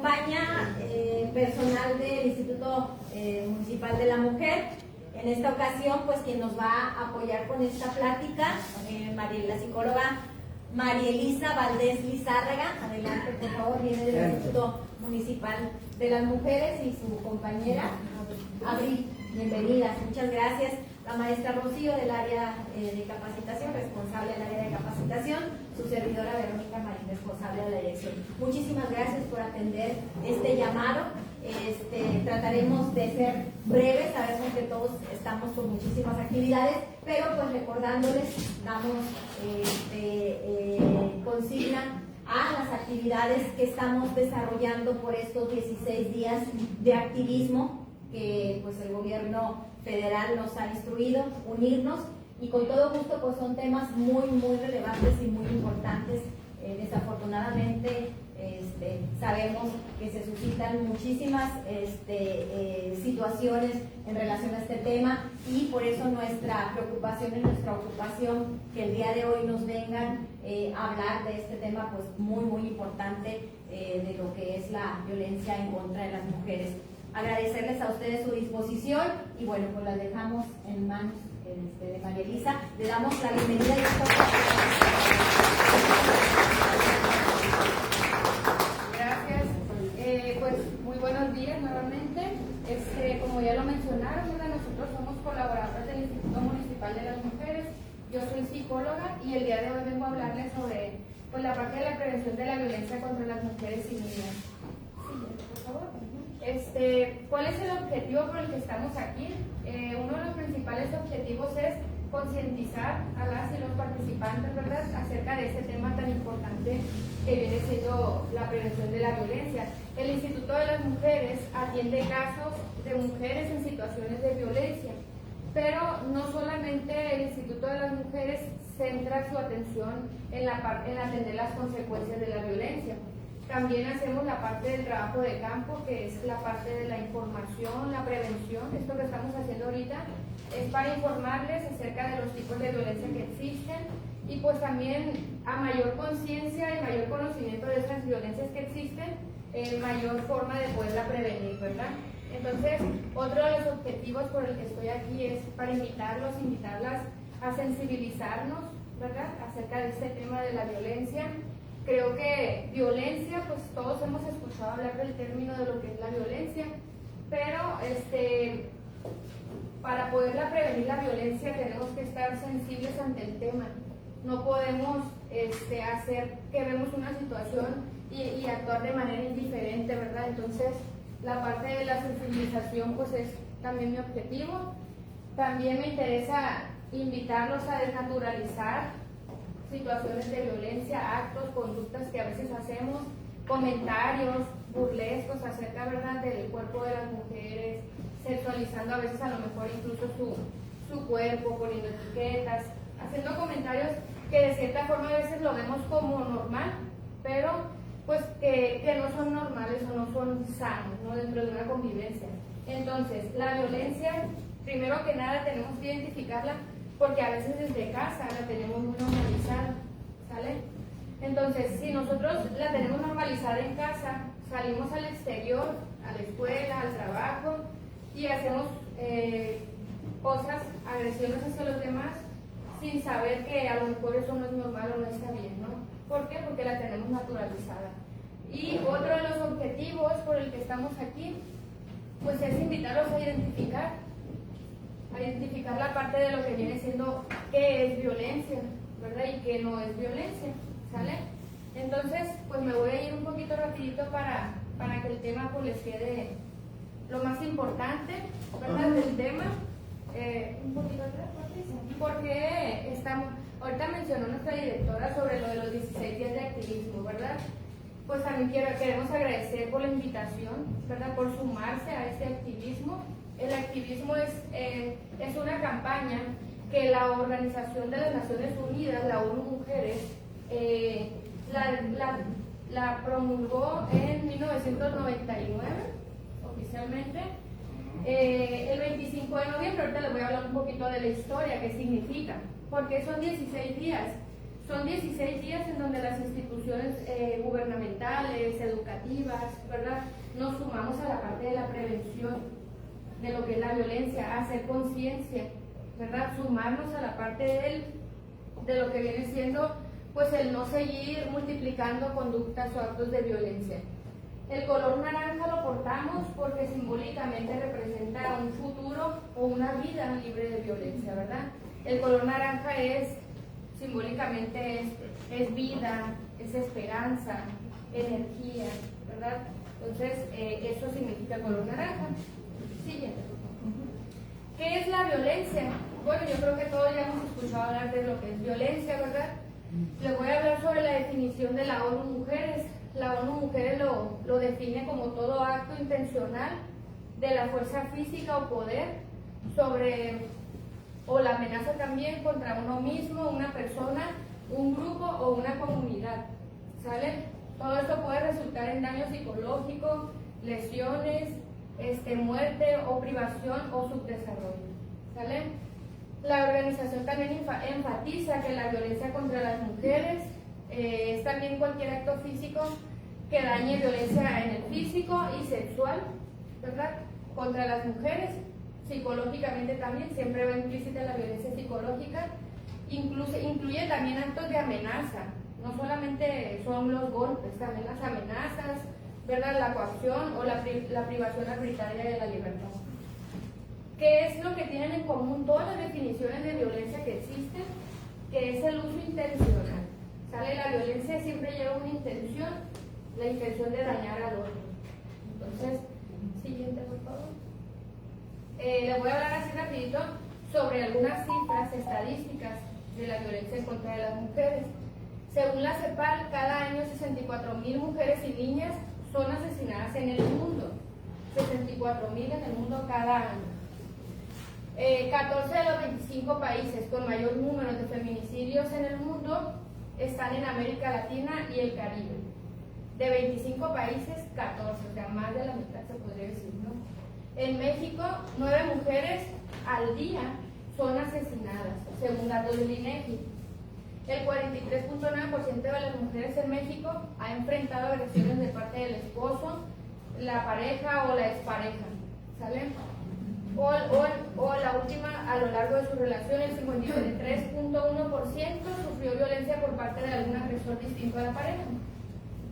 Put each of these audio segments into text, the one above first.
acompaña personal del Instituto Municipal de la Mujer. En esta ocasión, pues quien nos va a apoyar con esta plática, la psicóloga María Elisa Valdés Lizárraga. Adelante, por favor, viene del Instituto Municipal de las Mujeres, y su compañera Abril. Bienvenidas, muchas gracias. La maestra Rocío del área de capacitación, responsable del área de capacitación, su servidora Verónica Marín, responsable de la dirección. Muchísimas gracias por atender este llamado. Trataremos de ser breves, sabemos que todos estamos con muchísimas actividades, pero pues recordándoles, damos consigna a las actividades que estamos desarrollando por estos 16 días de activismo que pues el gobierno federal nos ha instruido, unirnos, y con todo gusto pues son temas muy relevantes y muy importantes. Desafortunadamente sabemos que se suscitan muchísimas situaciones en relación a este tema, y por eso nuestra preocupación y nuestra ocupación que el día de hoy nos vengan a hablar de este tema pues muy importante, de lo que es la violencia en contra de las mujeres. Agradecerles a ustedes su disposición, y bueno, pues las dejamos en manos de María Elisa. Le damos la bienvenida. Gracias. Pues muy buenos días nuevamente. Como ya lo mencionaron, nosotros somos colaboradores del Instituto Municipal de las Mujeres. Yo soy psicóloga y el día de hoy vengo a hablarles sobre pues, la parte de la prevención de la violencia contra las mujeres y niñas. Por favor. ¿Cuál es el objetivo por el que estamos aquí? Uno de los principales objetivos es concientizar a las y los participantes, ¿verdad?, acerca de este tema tan importante que viene siendo la prevención de la violencia. El Instituto de las Mujeres atiende casos de mujeres en situaciones de violencia, pero no solamente el Instituto de las Mujeres centra su atención en atender las consecuencias de la violencia. También hacemos la parte del trabajo de campo, que es la parte de la información, la prevención. Esto que estamos haciendo ahorita es para informarles acerca de los tipos de violencia que existen, y pues también a mayor conciencia y mayor conocimiento de estas violencias que existen, mayor forma de poderla prevenir, ¿verdad? Entonces, otro de los objetivos por el que estoy aquí es para invitarlas a sensibilizarnos, ¿verdad?, acerca de este tema de la violencia. Creo que violencia, pues todos hemos escuchado hablar del término de lo que es la violencia, pero para poderla prevenir la violencia tenemos que estar sensibles ante el tema. No podemos hacer que vemos una situación y actuar de manera indiferente, ¿verdad? Entonces, la parte de la sensibilización pues es también mi objetivo. También me interesa invitarlos a desnaturalizar situaciones de violencia, actos, conductas que a veces hacemos, comentarios burlescos acerca, ¿verdad?, del cuerpo de las mujeres, sexualizando a veces a lo mejor incluso su cuerpo, poniendo etiquetas, haciendo comentarios que de cierta forma a veces lo vemos como normal, pero pues que no son normales o no son sanos, ¿no?, dentro de una convivencia. Entonces, la violencia, primero que nada tenemos que identificarla, porque a veces desde casa la tenemos muy normalizada, ¿sale? Entonces, si nosotros la tenemos normalizada en casa, salimos al exterior, a la escuela, al trabajo, y hacemos cosas, agresiones hacia los demás, sin saber que a lo mejor eso no es normal o no está bien, ¿no? ¿Por qué? Porque la tenemos naturalizada. Y otro de los objetivos por el que estamos aquí, pues es invitarlos a identificar la parte de lo que viene siendo qué es violencia, ¿verdad?, y qué no es violencia, ¿sale? Entonces, pues me voy a ir un poquito rapidito para que el tema pues les quede lo más importante, ¿verdad?, del tema. Un poquito atrás, porque ahorita mencionó nuestra directora sobre lo de los 16 días de activismo, ¿verdad? Pues también queremos agradecer por la invitación, ¿verdad?, por sumarse a este activismo. El activismo es una campaña que la Organización de las Naciones Unidas, la ONU Mujeres, la promulgó en 1999, oficialmente, el 25 de noviembre. Ahorita les voy a hablar un poquito de la historia, qué significa, porque son 16 días. Son 16 días en donde las instituciones gubernamentales, educativas, ¿verdad?, nos sumamos a la parte de la prevención de lo que es la violencia, hacer conciencia, ¿verdad?, sumarnos a la parte de lo que viene siendo pues el no seguir multiplicando conductas o actos de violencia. El color naranja lo portamos porque simbólicamente representa un futuro o una vida libre de violencia, ¿verdad? El color naranja simbólicamente es vida, es esperanza, energía, ¿verdad? Entonces, eso significa el color naranja. Siguiente. ¿Qué es la violencia? Bueno, yo creo que todos ya hemos escuchado hablar de lo que es violencia, ¿verdad? Les voy a hablar sobre la definición de la ONU Mujeres. La ONU Mujeres lo define como todo acto intencional de la fuerza física o poder o la amenaza también contra uno mismo, una persona, un grupo o una comunidad, ¿sale? Todo esto puede resultar en daño psicológico, lesiones, muerte o privación o subdesarrollo, ¿sale? La organización también enfatiza que la violencia contra las mujeres es también cualquier acto físico que dañe, violencia en el físico y sexual, ¿verdad?, contra las mujeres. Psicológicamente también siempre va implícita la violencia psicológica, incluye también actos de amenaza, no solamente son los golpes, también las amenazas, ¿verdad?, la coacción o la privación arbitraria de la libertad. ¿Qué es lo que tienen en común todas las definiciones de violencia que existen? Que es el uso intencional. ¿Sale? La violencia siempre lleva una intención, la intención de dañar al otro. Entonces, siguiente por favor. Les voy a hablar así rapidito sobre algunas cifras estadísticas de la violencia en contra de las mujeres. Según la CEPAL, cada año 64.000 mujeres y niñas son asesinadas en el mundo. 64.000 en el mundo cada año. 14 de los 25 países con mayor número de feminicidios en el mundo están en América Latina y el Caribe. De 25 países, 14, o sea, más de la mitad se podría decir, ¿no? En México, 9 mujeres al día son asesinadas, según datos del INEGI. El 43.9% de las mujeres en México ha enfrentado agresiones de parte del esposo, la pareja o la expareja, ¿sale? O la última, a lo largo de su relación, el 53.1% sufrió violencia por parte de algún agresor distinto a la pareja.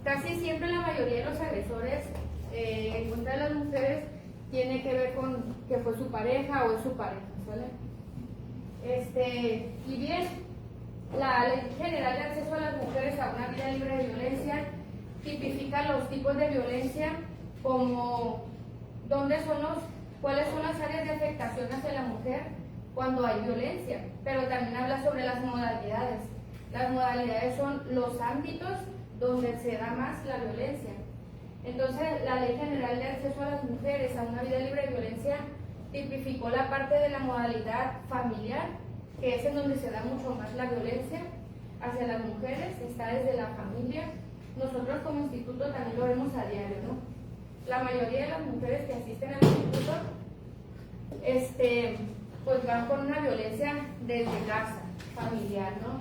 Casi siempre la mayoría de los agresores en contra de las mujeres tiene que ver con que fue su pareja o es su pareja, ¿vale? Y bien, la Ley General de Acceso a las Mujeres a una Vida Libre de Violencia tipifica los tipos de violencia como cuáles son las áreas de afectación hacia la mujer cuando hay violencia, pero también habla sobre las modalidades. Las modalidades son los ámbitos donde se da más la violencia. Entonces, la Ley General de Acceso a las Mujeres a una Vida Libre de Violencia tipificó la parte de la modalidad familiar, que es en donde se da mucho más la violencia hacia las mujeres, está desde la familia. Nosotros como instituto también lo vemos a diario, ¿no? La mayoría de las mujeres que asisten al instituto, pues van con una violencia desde casa, familiar, ¿no?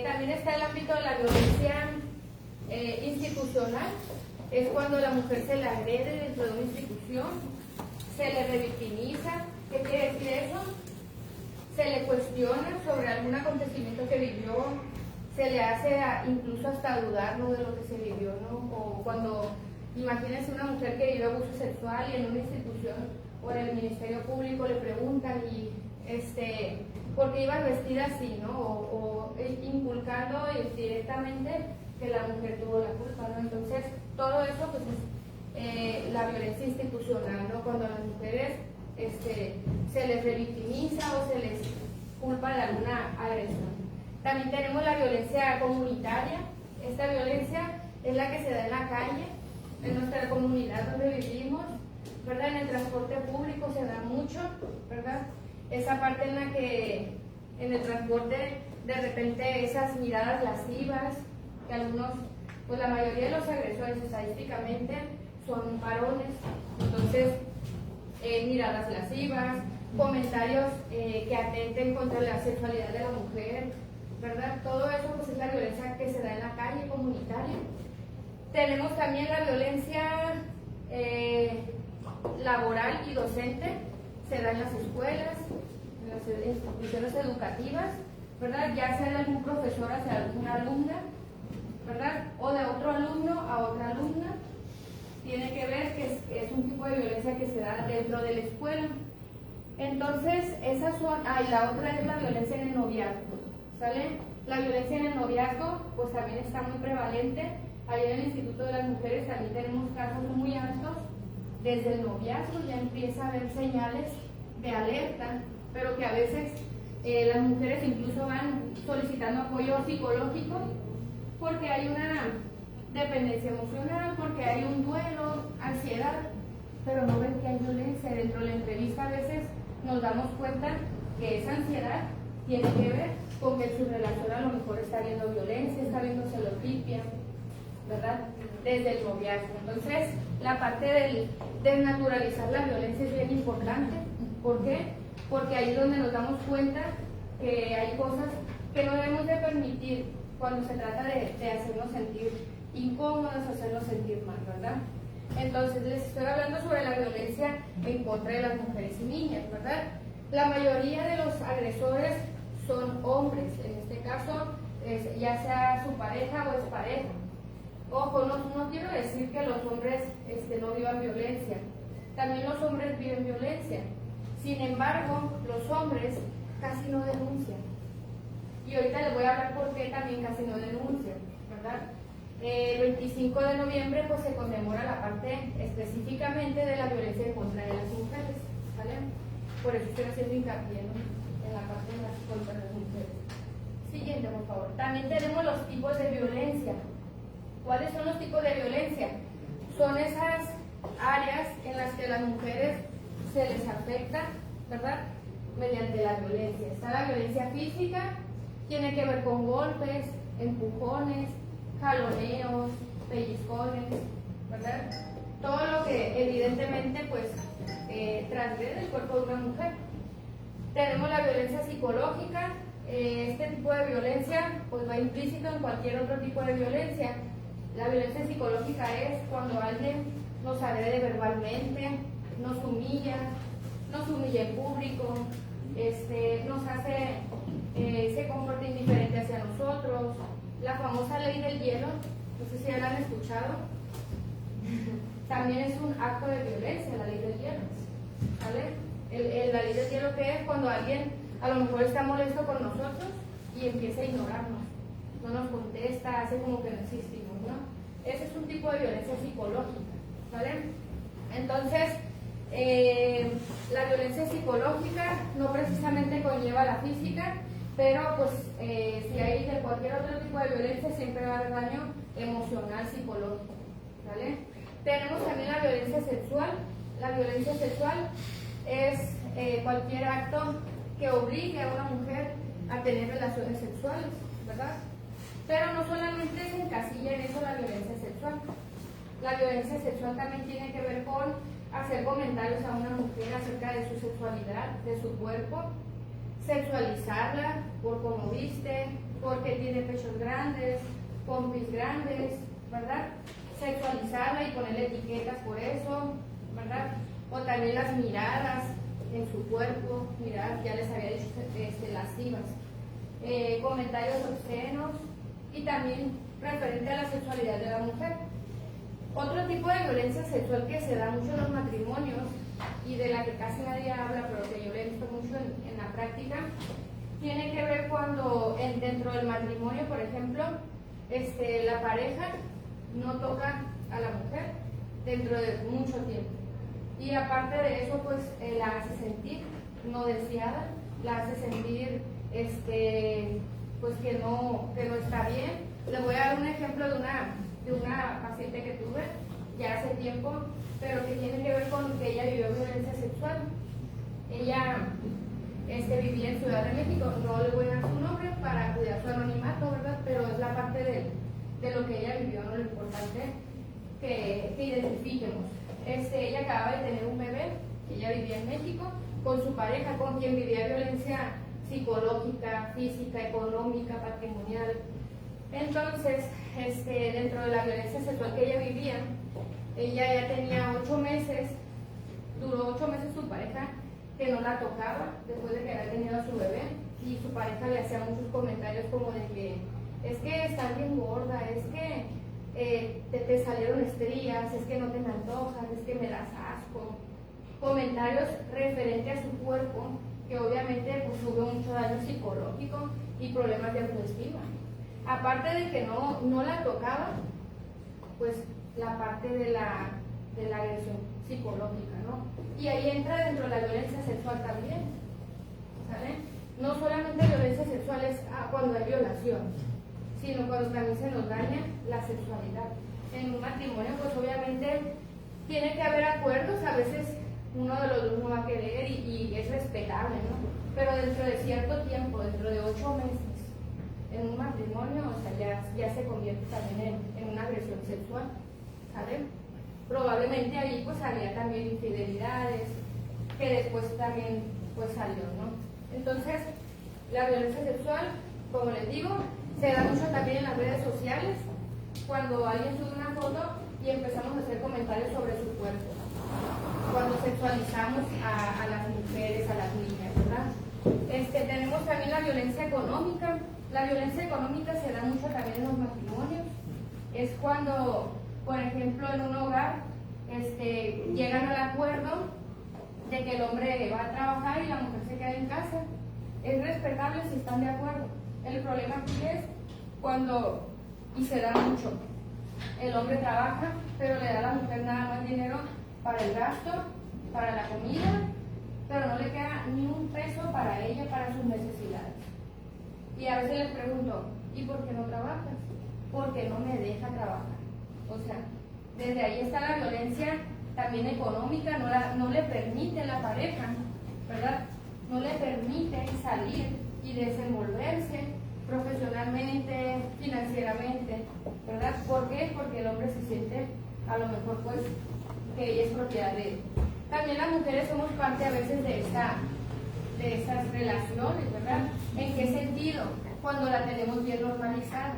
También está el ámbito de la violencia institucional, es cuando la mujer se le agrede dentro de una institución, se le revictimiza. ¿Qué quiere decir eso? Se le cuestiona sobre algún acontecimiento que vivió, se le hace incluso hasta dudar, ¿no?, de lo que se vivió, ¿no? O cuando, imagínense una mujer que vive abuso sexual y en una institución o en el Ministerio Público le preguntan por qué iba vestida así, ¿no? O inculcando directamente que la mujer tuvo la culpa, ¿no? Entonces, todo eso pues es la violencia institucional, ¿no? Cuando a las mujeres se les revictimiza o se les culpa de alguna agresión. También tenemos la violencia comunitaria. Esta violencia es la que se da en la calle, en nuestra comunidad donde vivimos, ¿verdad? En el transporte público se da mucho, ¿verdad? Esa parte en la que en el transporte de repente esas miradas lascivas, que algunos, pues la mayoría de los agresores estadísticamente son varones, entonces miradas lascivas, comentarios que atenten contra la sexualidad de la mujer, ¿verdad? Todo eso pues es la violencia que se da en la calle comunitaria. Tenemos también la violencia laboral y docente, se da en las escuelas, en las instituciones educativas, ¿verdad? Ya sea de algún profesor hacia alguna alumna, ¿verdad? O de otro alumno a otra alumna. Tiene que ver que es un tipo de violencia que se da dentro de la escuela. Entonces, esas son, y la otra es la violencia en el noviazgo, ¿sale? La violencia en el noviazgo, pues también está muy prevalente. Allá en el Instituto de las Mujeres también tenemos casos muy altos. Desde el noviazgo ya empieza a haber señales de alerta, pero que a veces las mujeres incluso van solicitando apoyo psicológico porque hay una dependencia emocional, porque hay un duelo, ansiedad, pero no ven que hay violencia. Dentro de la entrevista a veces nos damos cuenta que esa ansiedad tiene que ver con que en su relación a lo mejor está habiendo violencia, está habiendo celotipia, ¿verdad? Desde el noviazgo. Entonces, la parte del desnaturalizar la violencia es bien importante. ¿Por qué? Porque ahí es donde nos damos cuenta que hay cosas que no debemos de permitir cuando se trata de hacernos sentir incómodos, hacernos sentir mal, ¿verdad? Entonces, les estoy hablando sobre la violencia en contra de las mujeres y niñas, ¿verdad? La mayoría de los agresores son hombres, en este caso, ya sea su pareja o expareja. Ojo, no quiero decir que los hombres no vivan violencia, también los hombres viven violencia. Sin embargo, los hombres casi no denuncian. Y ahorita les voy a hablar por qué también casi no denuncian, ¿verdad? El 25 de noviembre pues se conmemora la parte específicamente de la violencia en contra de las mujeres, ¿vale? Por eso estoy haciendo hincapié en la parte de las contra las mujeres. Siguiente, por favor. También tenemos los tipos de violencia. ¿Cuáles son los tipos de violencia? Son esas áreas en las que a las mujeres se les afecta, ¿verdad? Mediante la violencia. Está la violencia física, tiene que ver con golpes, empujones, jaloneos, pellizcones, ¿verdad? Todo lo que evidentemente pues transgrede el cuerpo de una mujer. Tenemos la violencia psicológica. Este tipo de violencia pues va implícito en cualquier otro tipo de violencia. La violencia psicológica es cuando alguien nos agrede verbalmente, nos humilla en público, nos hace, se comporta indiferente hacia nosotros. La famosa ley del hielo, no sé si ya la han escuchado, también es un acto de violencia, la ley del hielo, ¿vale? La ley del hielo, que es cuando alguien a lo mejor está molesto con nosotros y empieza a ignorarnos, no nos contesta, hace como que no existimos, ¿no? Ese es un tipo de violencia psicológica, ¿vale? Entonces, la violencia psicológica no precisamente conlleva la física, pero pues si hay de cualquier otro tipo de violencia siempre va a haber daño emocional, psicológico, ¿vale? Tenemos también la violencia sexual. La violencia sexual es cualquier acto que obligue a una mujer a tener relaciones sexuales, ¿verdad? Pero no solamente se encasilla en eso la violencia sexual. La violencia sexual también tiene que ver con hacer comentarios a una mujer acerca de su sexualidad, de su cuerpo, sexualizarla por cómo viste, porque tiene pechos grandes, pompis grandes, ¿verdad? Sexualizarla y ponerle etiquetas por eso, ¿verdad? O también las miradas en su cuerpo, miradas, ya les había dicho, lascivas, comentarios obscenos y también referente a la sexualidad de la mujer. Otro tipo de violencia sexual que se da mucho en los matrimonios y de la que casi nadie habla, pero que yo le he visto mucho en la práctica, tiene que ver cuando dentro del matrimonio, por ejemplo, la pareja no toca a la mujer dentro de mucho tiempo. Y aparte de eso, pues la hace sentir no deseada, la hace sentir pues que no está bien. Les voy a dar un ejemplo de una paciente que tuve ya hace tiempo, pero que tiene que ver con que ella vivió violencia sexual. Ella vivía en Ciudad de México, no le voy a dar su nombre para cuidar su anonimato, ¿verdad? Pero es la parte de lo que ella vivió, ¿no? Lo importante que identifiquemos. Ella acababa de tener un bebé, ella vivía en México, con su pareja, con quien vivía violencia psicológica, física, económica, patrimonial. Entonces, dentro de la violencia sexual que ella vivía, ella ya tenía 8 meses, duró 8 meses su pareja que no la tocaba después de que había tenido a su bebé, y su pareja le hacía muchos comentarios como de que es que estás bien gorda, es que te salieron estrías, es que no te me antojas, es que me das asco. Comentarios referentes a su cuerpo que obviamente pues hubo mucho daño psicológico y problemas de autoestima. Aparte de que no la tocaba, pues la parte de la agresión psicológica, ¿no? Y ahí entra dentro de la violencia sexual también, ¿sale? No solamente violencia sexual es cuando hay violación, sino cuando también se nos daña la sexualidad. En un matrimonio, pues obviamente tiene que haber acuerdos, a veces uno de los dos no va a querer y es respetable, ¿no? Pero dentro de cierto tiempo, dentro de 8 meses, en un matrimonio, o sea, ya se convierte también en una agresión sexual, ¿saben? Probablemente ahí pues había también infidelidades, que después también pues salió, ¿no? Entonces, la violencia sexual, como les digo, se da mucho también en las redes sociales, cuando alguien sube una foto y empezamos a hacer comentarios sobre su cuerpo, cuando sexualizamos a las mujeres, a las niñas, ¿verdad? Tenemos también la violencia económica. La violencia económica se da mucho también en los matrimonios. Es cuando, por ejemplo, en un hogar llegan al acuerdo de que el hombre va a trabajar y la mujer se queda en casa. Es respetable si están de acuerdo. El problema aquí es cuando, y se da mucho, el hombre trabaja, pero le da a la mujer nada más dinero para el gasto, para la comida, pero no le queda ni un peso para ella, para sus necesidades. Y a veces les pregunto, ¿y por qué no trabajas? Porque no me deja trabajar. O sea, desde ahí está la violencia también económica, no le permite la pareja, ¿verdad? No le permite salir y desenvolverse profesionalmente, financieramente, ¿verdad? ¿Por qué? Porque el hombre se siente, a lo mejor, pues, que ella es propiedad de él. También las mujeres somos parte a veces de esas relaciones, ¿verdad? ¿En qué sentido? Cuando la tenemos bien normalizada,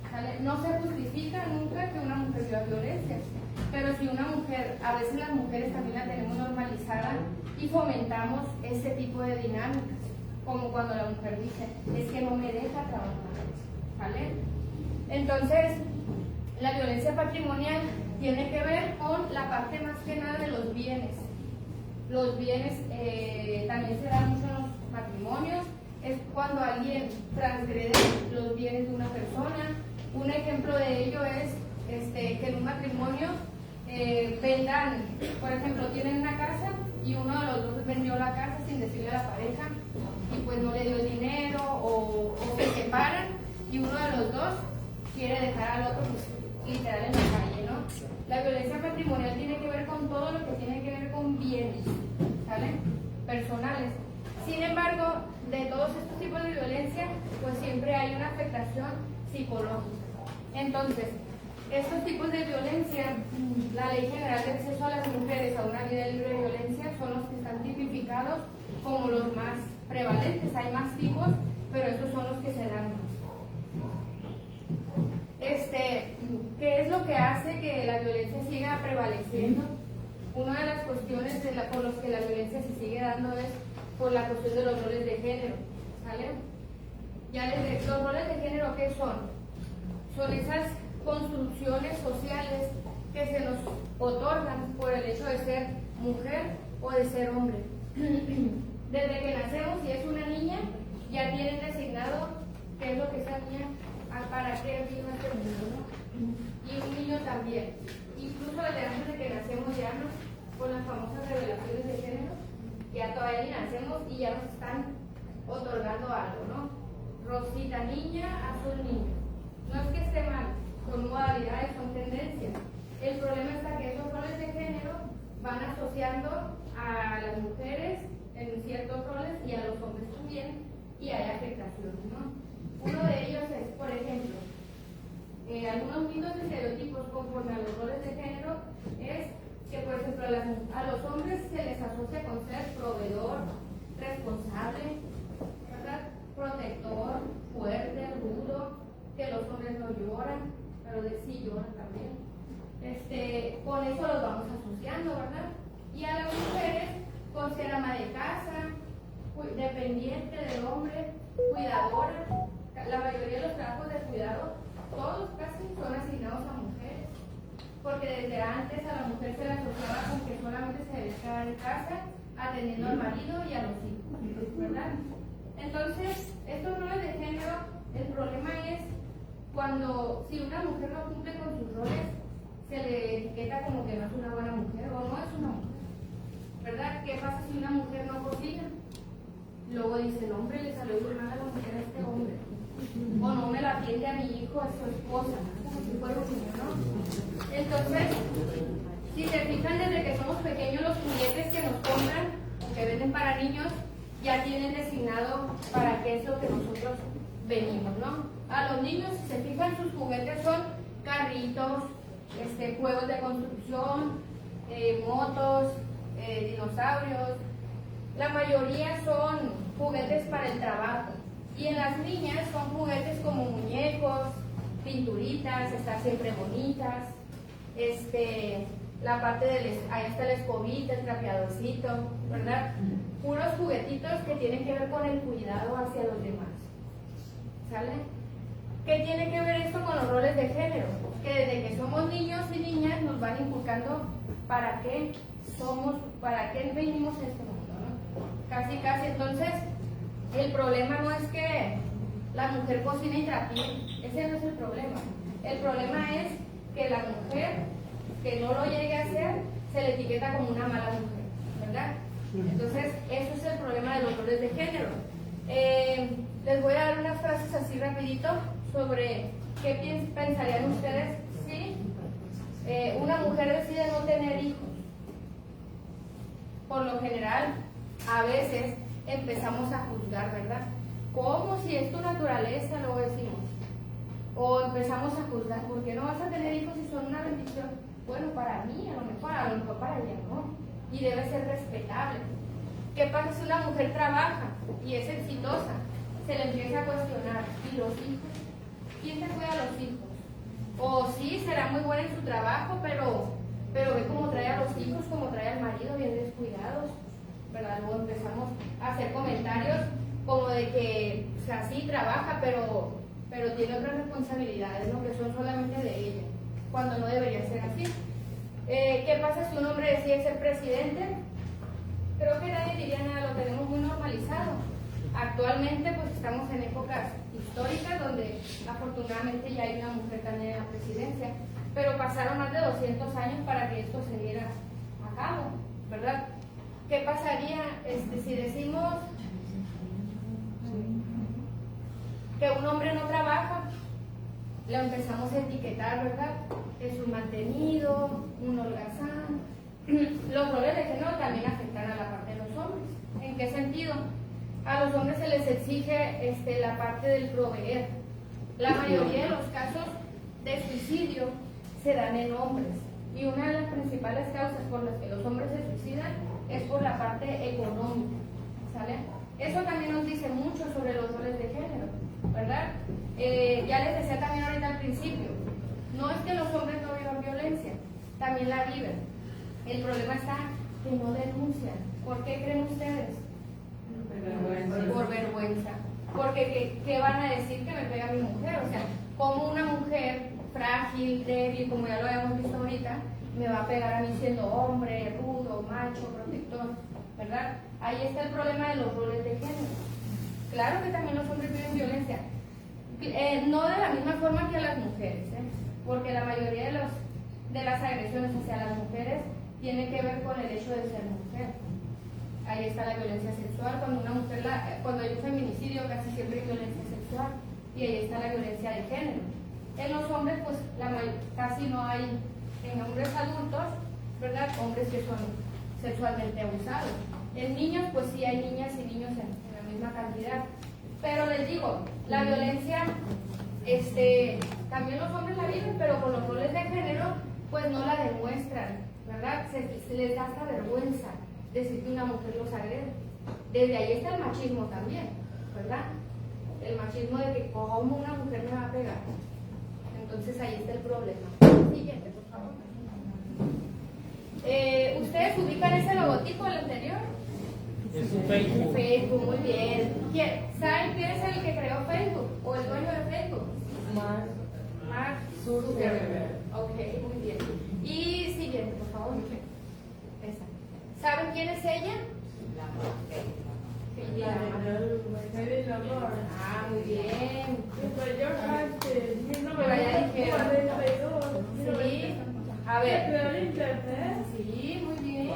¿vale? No se justifica nunca que una mujer viva violencia, pero si una mujer, a veces las mujeres también la tenemos normalizada y fomentamos ese tipo de dinámicas, como cuando la mujer dice, es que no me deja trabajar, ¿vale? Entonces, la violencia patrimonial tiene que ver con la parte más que nada de los bienes. Los bienes también se dan mucho en los matrimonios, es cuando alguien transgrede los bienes de una persona. Un ejemplo de ello es que en un matrimonio vendan, por ejemplo, tienen una casa y uno de los dos vendió la casa sin decirle a la pareja y pues no le dio el dinero o se separan y uno de los dos quiere dejar al otro pues, literal en la calle, ¿no? La violencia patrimonial tiene que ver con todo lo que tiene que ver con bienes, ¿sale? Personales. Sin embargo, de todos estos tipos de violencia, pues siempre hay una afectación psicológica. Entonces, estos tipos de violencia, la Ley General de Acceso a las Mujeres a una Vida Libre de Violencia son los que están tipificados como los más prevalentes. Hay más tipos, pero estos son los que se dan más. ¿Qué es lo que hace que la violencia siga prevaleciendo? Una de las cuestiones por las que la violencia se sigue dando es por la cuestión de los roles de género, ¿vale? Los roles de género, ¿qué son? Son esas construcciones sociales que se nos otorgan por el hecho de ser mujer o de ser hombre. Desde que nacemos, si es una niña, ya tienen designado qué es lo que esa niña, para qué vino a este mundo, ¿no? Y un niño también. Incluso desde antes de que nacemos ya con las famosas revelaciones de género, ya todavía ni nacemos y ya nos están otorgando algo, ¿no? Rosita niña, azul niño. No es que esté mal, son modalidades, son tendencias. El problema está que esos roles de género van asociando a las mujeres en ciertos roles y a los hombres también, y hay afectaciones, ¿no? Uno de ellos es, por ejemplo, algunos mitos y estereotipos conforme a los roles de género es que, por ejemplo, a los hombres se les asocia con ser proveedor, responsable, protector, fuerte, rudo, que los hombres no lloran, pero de sí lloran también. Con eso los vamos asociando, ¿verdad? Y a las mujeres, con ser ama de casa, dependiente del hombre, cuidadora. La mayoría de los trabajos de cuidado, todos casi son asignados a mujeres, porque desde antes a la mujer se le asociaba con que solamente se debía quedar en casa atendiendo al marido y a los hijos, ¿verdad? Entonces, estos roles de género, el problema es cuando si una mujer no cumple con sus roles, se le etiqueta como que no es una buena mujer o no es una mujer, ¿verdad? ¿Qué pasa si una mujer no cocina? Luego dice, el hombre le salió muy mal a la mujer a este hombre, o no me la atiende a mi hijo, a su esposa, como si fuera un niño, ¿no? Entonces, si se fijan, desde que somos pequeños, los juguetes que nos compran o que venden para niños ya tienen designado para qué es lo que nosotros venimos, ¿no? A los niños, si se fijan, sus juguetes son carritos, juegos de construcción, motos, dinosaurios. La mayoría son juguetes para el trabajo. Y en las niñas son juguetes como muñecos, pinturitas, estar siempre bonitas, la parte ahí está la escobita, el trapeadorcito, ¿verdad? Puros juguetitos que tienen que ver con el cuidado hacia los demás. ¿Sale? ¿Qué tiene que ver esto con los roles de género? Que desde que somos niños y niñas nos van inculcando para qué venimos a este mundo, ¿no? Casi. Entonces, el problema no es que la mujer cocine y trapee, ese no es el problema. El problema es que la mujer que no lo llegue a hacer se le etiqueta como una mala mujer, ¿verdad? Entonces, eso es el problema de los roles de género. Les voy a dar unas frases así rapidito sobre qué pensarían ustedes si una mujer decide no tener hijos. Por lo general, a veces empezamos a juzgar, ¿verdad? ¿Cómo si es tu naturaleza? Lo decimos. O empezamos a juzgar, ¿por qué no vas a tener hijos si son una bendición? Bueno, para mí, a lo mejor para ella no. Y debe ser respetable. ¿Qué pasa si una mujer trabaja y es exitosa? Se le empieza a cuestionar, ¿y los hijos? ¿Quién te cuida a los hijos? O sí, será muy buena en su trabajo, pero ve cómo trae a los hijos, cómo trae al marido bien descuidados, ¿verdad? Luego empezamos a hacer comentarios como de que, o sea, sí trabaja, pero tiene otras responsabilidades, ¿no? Que son solamente de ella, cuando no debería ser así. ¿Qué pasa si un hombre decide ser presidente? Creo que nadie diría nada, lo tenemos muy normalizado. Actualmente pues estamos en épocas históricas donde afortunadamente ya hay una mujer también en la presidencia, pero pasaron más de 200 años para que esto se diera a cabo, ¿verdad? ¿Qué pasaría si decimos que un hombre no trabaja? Lo empezamos a etiquetar, ¿verdad? Es un mantenido, un holgazán. Los roles de género también afectan a la parte de los hombres. ¿En qué sentido? A los hombres se les exige la parte del proveer. La mayoría de los casos de suicidio se dan en hombres. Y una de las principales causas por las que los hombres se suicidan es por la parte económica. ¿Sale? Eso también nos dice mucho sobre los roles de género, ¿verdad? Ya les decía también ahorita al principio, no es que los hombres no vivan violencia, también la viven. El problema está que no denuncian. ¿Por qué creen ustedes? Por vergüenza. Porque ¿qué van a decir que me pega mi mujer? O sea, como una mujer frágil, débil, como ya lo habíamos visto ahorita, me va a pegar a mí siendo hombre, rudo, macho, protector, ¿verdad? Ahí está el problema de los roles de género. Claro que también los hombres viven violencia, no de la misma forma que a las mujeres, porque la mayoría de las agresiones hacia las mujeres tiene que ver con el hecho de ser mujer. Ahí está la violencia sexual, cuando hay un feminicidio casi siempre hay violencia sexual, y ahí está la violencia de género. En los hombres pues casi no hay, en hombres adultos, ¿verdad? Hombres que son sexualmente abusados. En niños pues sí hay niñas y niños en la misma cantidad. Pero les digo, la violencia, también los hombres la viven, pero con los roles de género pues no la demuestran, ¿verdad? Se les da hasta vergüenza decir que una mujer los agrede. Desde ahí está el machismo también, ¿verdad? el machismo de que cómo una mujer me va a pegar. Entonces ahí está el problema. Siguiente, por favor. ¿Ustedes ubican ese logotipo del anterior? Es un Facebook. Facebook, muy bien. ¿Saben quién es el que creó Facebook? ¿O el dueño de Facebook? Mark Zuckerberg. Ok, muy bien. Y siguiente, por favor. Esa. ¿Saben quién es ella? Ah, muy bien. Por allá dijeron. Sí. A ver. Sí, muy bien.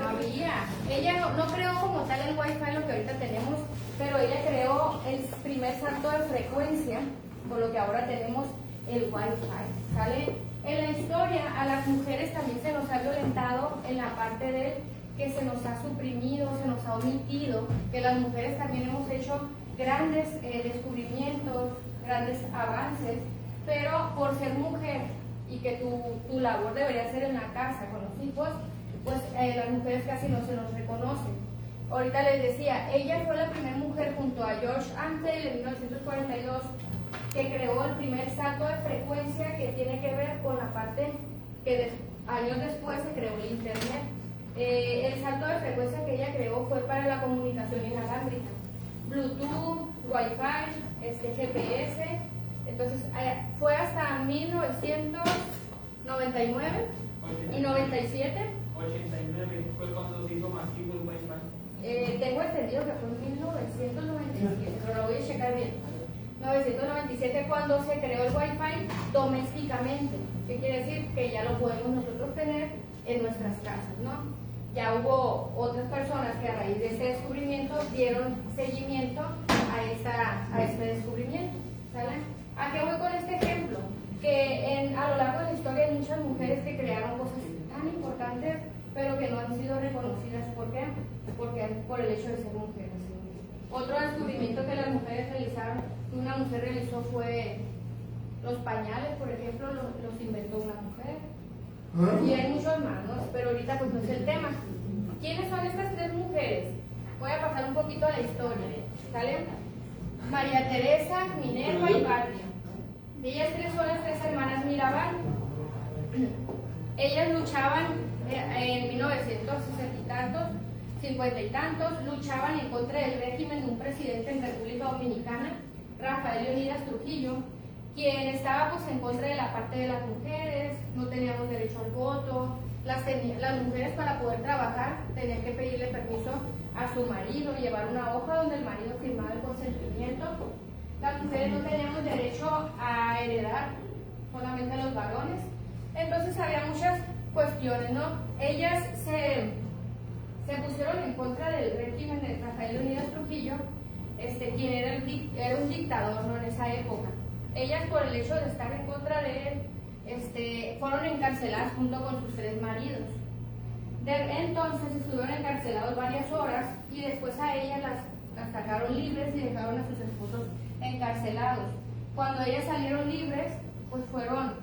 Había. Ella no creó como tal el Wi-Fi, lo que ahorita tenemos, pero ella creó el primer salto de frecuencia, con lo que ahora tenemos el Wi-Fi. ¿Sale? En la historia a las mujeres también se nos ha violentado en la parte de que se nos ha suprimido, se nos ha omitido, que las mujeres también hemos hecho grandes descubrimientos, grandes avances, pero por ser mujer y que tu labor debería ser en la casa con los hijos, pues las mujeres casi no se nos reconocen. Ahorita les decía, ella fue la primera mujer junto a George Ansel en 1942 que creó el primer salto de frecuencia que tiene que ver con la parte que años después se creó el Internet. El salto de frecuencia que ella creó fue para la comunicación inalámbrica, Bluetooth, Wi-Fi, GPS. Entonces fue hasta 1999 y 97. 89 fue cuando se hizo masivo el Wi-Fi. Tengo entendido que fue en 1997, pero lo voy a checar bien. 1997 cuando se creó el Wi-Fi domésticamente. ¿Qué quiere decir? Que ya lo podemos nosotros tener en nuestras casas, ¿no? Ya hubo otras personas que a raíz de ese descubrimiento dieron seguimiento a este descubrimiento. ¿Sale? ¿A qué voy con este ejemplo? Que a lo largo de la historia hay muchas mujeres que crearon cosas tan importantes, pero que no han sido reconocidas. ¿Por qué? Porque por el hecho de ser mujeres. Otro descubrimiento que las mujeres realizaron, una mujer realizó fue los pañales, por ejemplo, los inventó una mujer. Y hay muchos más, ¿no? Pero ahorita pues no es el tema. ¿Quiénes son estas tres mujeres? Voy a pasar un poquito a la historia, ¿sale? María Teresa, Minerva y Patria. Ellas tres son las tres hermanas Mirabal. Ellas luchaban en 1960 y tantos, 50 y tantos, luchaban en contra del régimen de un presidente en República Dominicana, Rafael Leónidas Trujillo, quien estaba pues en contra de la parte de las mujeres, no teníamos derecho al voto, las mujeres para poder trabajar tenían que pedirle permiso a su marido, llevar una hoja donde el marido firmaba el consentimiento. Las mujeres no teníamos derecho a heredar, solamente los varones. Entonces había muchas cuestiones, ¿no? Ellas se pusieron en contra del régimen de Rafael Leónidas Trujillo, quien era un dictador, ¿no? En esa época. Ellas, por el hecho de estar en contra de él, fueron encarceladas junto con sus tres maridos. Entonces estuvieron encarcelados varias horas y después a ellas las sacaron libres y dejaron a sus esposos encarcelados. Cuando ellas salieron libres, pues fueron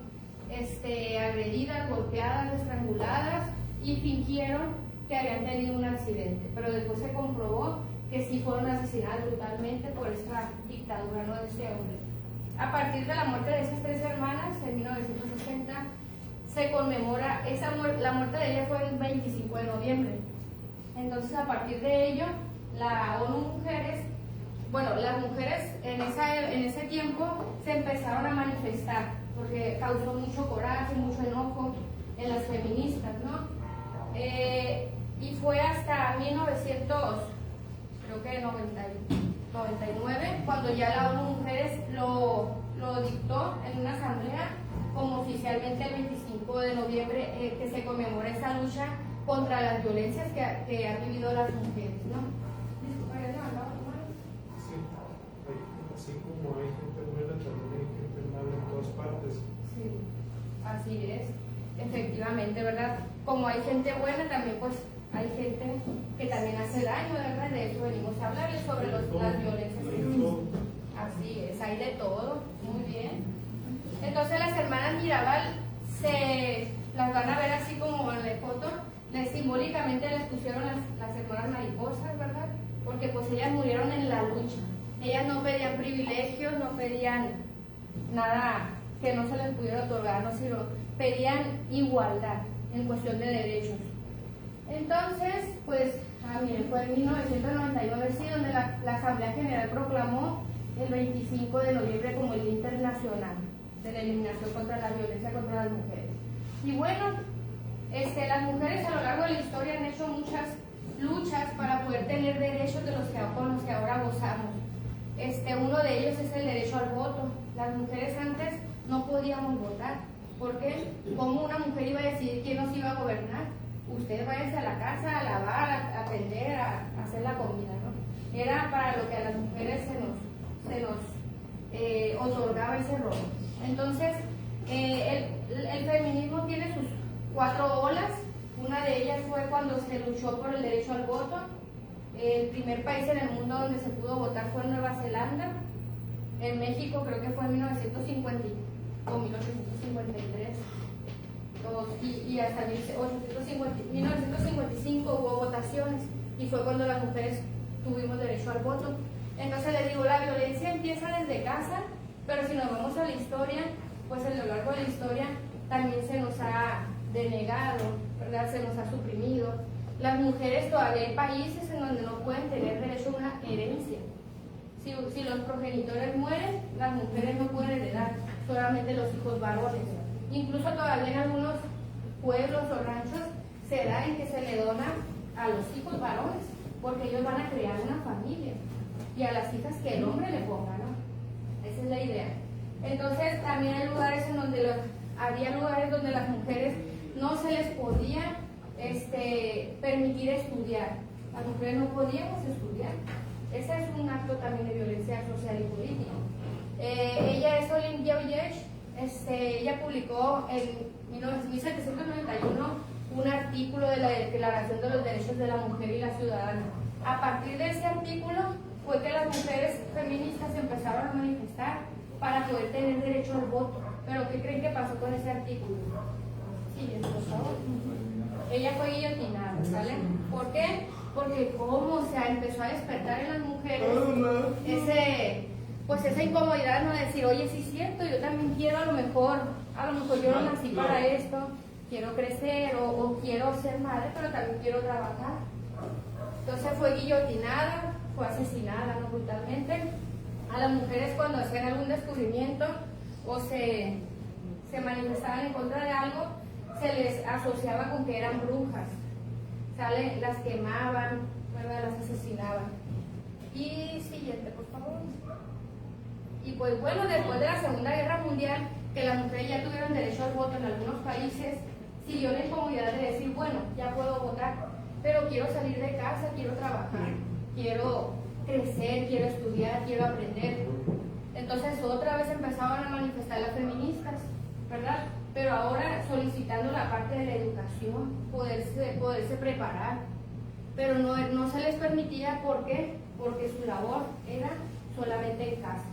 agredidas, golpeadas, estranguladas y fingieron que habían tenido un accidente, pero después se comprobó que sí fueron asesinadas brutalmente por esta dictadura, ¿no? De ese hombre. A partir de la muerte de esas tres hermanas, en 1960, se conmemora, la muerte de ella fue el 25 de noviembre. Entonces, a partir de ello, la ONU Mujeres, bueno, las mujeres en ese tiempo se empezaron a manifestar, porque causó mucho coraje, mucho enojo en las feministas, ¿no? Y fue hasta 1999, cuando ya la ONU Mujeres lo dictó en una asamblea como oficialmente el 25 de noviembre, que se conmemora esta lucha contra las violencias que han vivido las mujeres, ¿no? Disculpa, ¿ya levantado tu mano? Sí, así como hay gente buena, también hay gente mala en todas partes. Sí, así es, efectivamente, ¿verdad? Como hay gente buena, también pues hay gente que también hace daño, ¿verdad? De eso venimos a hablarles sobre las violencias feministas. Así es, hay de todo, muy bien. Entonces las hermanas Mirabal las van a ver así como en la foto, simbólicamente les pusieron las hermanas mariposas, ¿verdad? Porque pues ellas murieron en la lucha. Ellas no pedían privilegios, no pedían nada que no se les pudiera otorgar, no, sino pedían igualdad en cuestión de derechos. Entonces, pues, miren, fue en 1999, sí, donde la Asamblea General proclamó el 25 de noviembre como el Día Internacional de la Eliminación contra la Violencia contra las Mujeres. Y bueno, las mujeres a lo largo de la historia han hecho muchas luchas para poder tener derechos de con los que ahora gozamos. Uno de ellos es el derecho al voto. Las mujeres antes no podíamos votar. ¿Por qué? ¿Cómo una mujer iba a decidir quién nos iba a gobernar? Ustedes váyanse a la casa a lavar, a atender, a hacer la comida, ¿no? Era para lo que a las mujeres se nos otorgaba ese rol. Entonces, el feminismo tiene sus 4 olas. Una de ellas fue cuando se luchó por el derecho al voto. El primer país en el mundo donde se pudo votar fue en Nueva Zelanda. En México creo que fue en 1950 o 1853. Y hasta 1955 hubo votaciones y fue cuando las mujeres tuvimos derecho al voto. Entonces les digo, la violencia empieza desde casa, pero si nos vamos a la historia, pues a lo largo de la historia también se nos ha denegado, ¿verdad? Se nos ha suprimido. Las mujeres todavía hay países en donde no pueden tener derecho a una herencia. Si los progenitores mueren, las mujeres no pueden heredar, solamente los hijos varones. Incluso todavía en algunos pueblos o ranchos se da en que se le dona a los hijos varones, porque ellos van a crear una familia, y a las hijas que el hombre le ponga, ¿no? Esa es la idea. Entonces también hay lugares en donde había lugares donde las mujeres no se les podía permitir estudiar. Las mujeres no podíamos estudiar. Ese es un acto también de violencia social y política. Ella es Olympia Village. Ella publicó en 1791 un artículo de la Declaración de los Derechos de la Mujer y la Ciudadana. A partir de ese artículo fue que las mujeres feministas empezaron a manifestar para poder tener derecho al voto. Pero ¿qué creen que pasó con ese artículo? Sí, por favor. Ella fue guillotinada, ¿sale? ¿Por qué? Porque como empezó a despertar en las mujeres esa incomodidad, no decir, oye, sí es cierto, yo también quiero a lo mejor yo no nací para esto, quiero crecer o quiero ser madre, pero también quiero trabajar. Entonces fue guillotinada, fue asesinada, ¿no? Brutalmente. A las mujeres cuando hacían algún descubrimiento o se manifestaban en contra de algo, se les asociaba con que eran brujas, ¿sale? Las quemaban, ¿verdad? Las asesinaban. Y siguiente, por favor. Y pues bueno, después de la Segunda Guerra Mundial, que las mujeres ya tuvieron derecho al voto en algunos países, siguió la incomodidad de decir, bueno, ya puedo votar, pero quiero salir de casa, quiero trabajar, quiero crecer, quiero estudiar, quiero aprender. Entonces otra vez empezaban a manifestar las feministas, ¿verdad? Pero ahora solicitando la parte de la educación, poderse preparar. Pero no se les permitía, ¿por qué? Porque su labor era solamente en casa.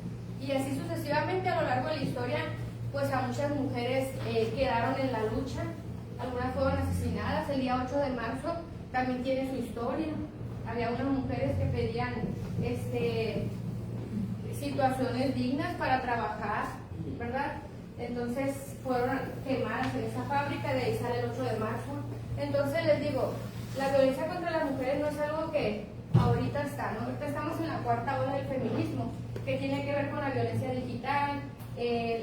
Y así sucesivamente a lo largo de la historia, pues a muchas mujeres quedaron en la lucha, algunas fueron asesinadas. El día 8 de marzo también tiene su historia. Había unas mujeres que pedían situaciones dignas para trabajar, ¿verdad? Entonces fueron quemadas en esa fábrica, de ahí sale el 8 de marzo. Entonces les digo, la violencia contra las mujeres no es algo que ahorita está, ¿no? Ahorita estamos en la 4ª ola del feminismo, que tiene que ver con la violencia digital,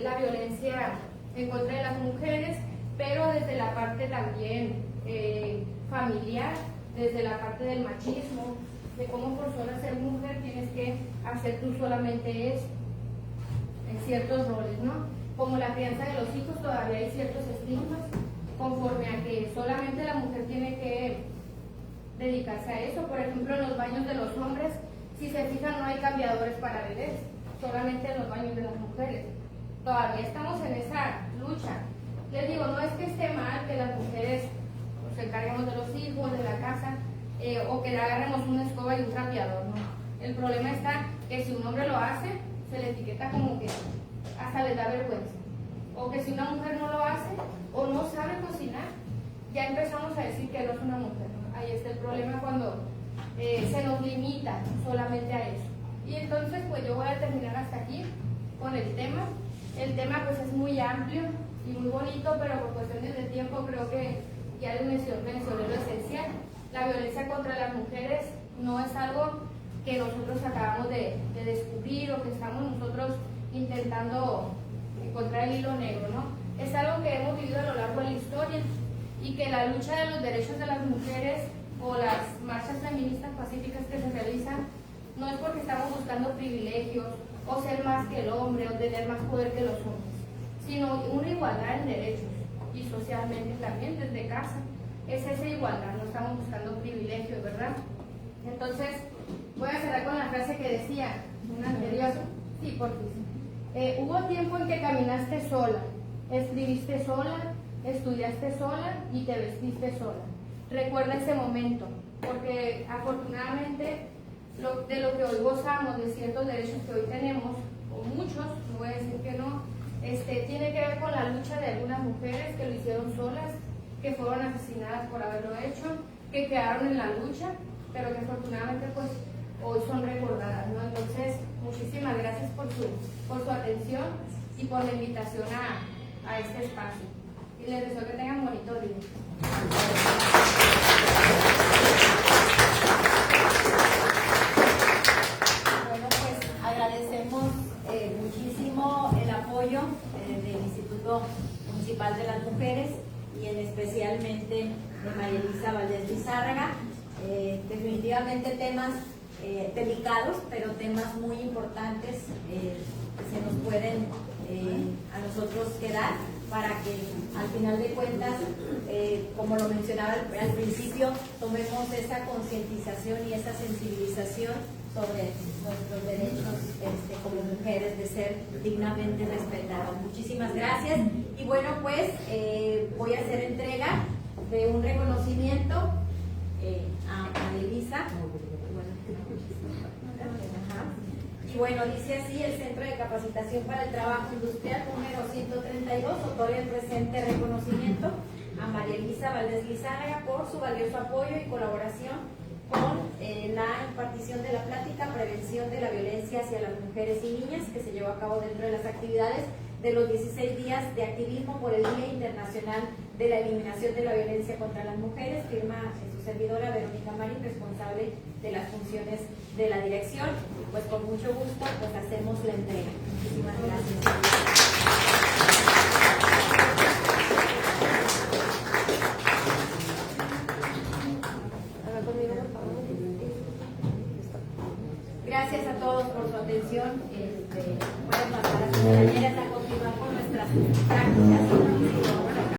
la violencia en contra de las mujeres, pero desde la parte también familiar, desde la parte del machismo, de cómo por solo ser mujer tienes que hacer tú solamente eso, en ciertos roles, ¿no? Como la crianza de los hijos, todavía hay ciertos estigmas, conforme a que solamente la mujer tiene que dedicarse a eso. Por ejemplo, en los baños de los hombres, si se fijan, no hay cambiadores para bebés, solamente en los baños de las mujeres. Todavía estamos en esa lucha. Les digo, no es que esté mal que las mujeres nos encarguemos de los hijos, de la casa, o que le agarremos una escoba y un trapeador, ¿no? El problema está que si un hombre lo hace, se le etiqueta como que hasta les da vergüenza. O que si una mujer no lo hace o no sabe cocinar, ya empezamos a decir que no es una mujer, ¿no? Ahí está el problema cuando se nos limita solamente a eso. Y entonces pues yo voy a terminar hasta aquí con el tema. El tema pues es muy amplio y muy bonito, pero por cuestiones de tiempo creo que ya les mencioné lo esencial. La violencia contra las mujeres no es algo que nosotros acabamos de descubrir o que estamos nosotros intentando encontrar el hilo negro, ¿no? Es algo que hemos vivido a lo largo de la historia y que la lucha de los derechos de las mujeres o las marchas feministas pacíficas que se realizan no es porque estamos buscando privilegios o ser más que el hombre o tener más poder que los hombres, sino una igualdad en derechos y socialmente también desde casa. Es esa igualdad, no estamos buscando privilegios, ¿verdad? Entonces, voy a cerrar con la frase que decía, una anterior, sí, por favor. Hubo tiempo en que caminaste sola, escribiste sola, estudiaste sola y te vestiste sola. Recuerda ese momento, porque afortunadamente de lo que hoy gozamos, de ciertos derechos que hoy tenemos, o muchos, no voy a decir que no, tiene que ver con la lucha de algunas mujeres que lo hicieron solas, que fueron asesinadas por haberlo hecho, que quedaron en la lucha, pero que afortunadamente pues hoy son recordadas, ¿no? Entonces, muchísimas gracias por su atención y por la invitación a este espacio. Y les deseo que tengan bonito día. Bueno, pues agradecemos muchísimo el apoyo del Instituto Municipal de las Mujeres y especialmente de María Elisa Valdés Lizárraga. Definitivamente temas delicados, pero temas muy importantes que se nos pueden a nosotros quedar para que al final de cuentas, como lo mencionaba al principio, tomemos esa concientización y esa sensibilización sobre nuestros derechos como mujeres de ser dignamente respetadas. Muchísimas gracias y bueno, pues voy a hacer entrega de un reconocimiento a Elisa. Y bueno, dice así: el Centro de Capacitación para el Trabajo Industrial número 132 otorga el presente reconocimiento a María Elisa Valdés Lizárraga por su valioso apoyo y colaboración con la impartición de la plática Prevención de la Violencia hacia las Mujeres y Niñas, que se llevó a cabo dentro de las actividades de los 16 días de activismo por el Día Internacional de la Eliminación de la Violencia contra las Mujeres. Firma su servidora Verónica Marín, responsable de las funciones de la dirección. Pues con mucho gusto pues hacemos la entrega. Muchísimas gracias.